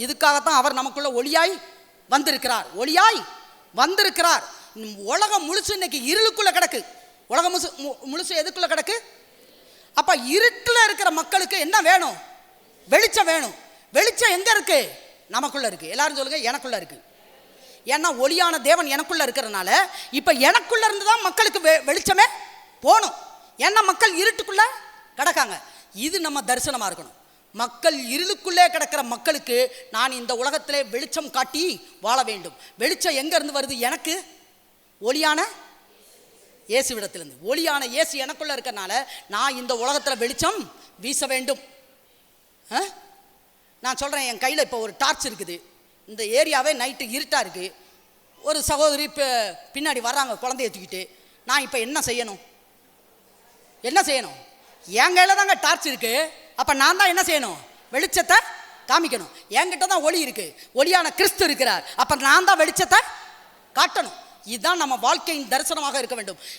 இதுக்காகத்தான் அவர் நமக்குள்ள ஒளியாய் வந்திருக்கிறார். ஒளியாய் வந்திருக்கிறார். உலகம் முழுசு இன்னைக்கு இருளுக்குள்ள கிடக்கு. உலகம் முழுசு எதுக்குள்ள கிடக்கு? அப்ப இருட்டுல இருக்கிற மக்களுக்கு என்ன வேணும்? வெளிச்சம் வேணும். வெளிச்சம் எங்க இருக்கு? நமக்குள்ள இருக்கு. எல்லாரும் சொல்லுங்க, எனக்குள்ள இருக்கு. ஏன்னா ஒளியான தேவன் எனக்குள்ள இருக்கிறதுனால இப்ப எனக்குள்ள இருந்துதான் மக்களுக்கு வெளிச்சமே போகணும். ஏன்னா மக்கள் இருட்டுக்குள்ள கிடக்காங்க. இது நம்ம தரிசனமா இருக்கணும். மக்கள் இருளுக்குள்ளே கிடக்கிற மக்களுக்கு நான் இந்த உலகத்திலே வெளிச்சம் காட்டி வாழ வேண்டும். வெளிச்சம் எங்க இருந்து வருது? எனக்கு ஒளியான இயேசுவிடத்திலிருந்து. ஒளியான இயேசு எனக்குள்ள இருக்கறனால நான் இந்த உலகத்தில் வெளிச்சம் வீச வேண்டும். நான் சொல்கிறேன், என் கையில் இப்போ ஒரு டார்ச் இருக்குது. இந்த ஏரியாவே நைட்டு இருட்டாக இருக்குது. ஒரு சகோதரி இப்போ பின்னாடி வர்றாங்க குழந்தைய தூக்கிட்டு. நான் இப்போ என்ன செய்யணும்? என்ன செய்யணும்? என் கையில் தாங்க டார்ச் இருக்குது. அப்போ நான் தான் என்ன செய்யணும்? வெளிச்சத்தை காமிக்கணும். என்கிட்ட தான் ஒளி இருக்குது. ஒளியான கிறிஸ்து இருக்கிறார். அப்போ நான் தான் வெளிச்சத்தை காட்டணும். இதுதான் நம்ம வாழ்க்கையின் தரிசனமாக இருக்க வேண்டும்.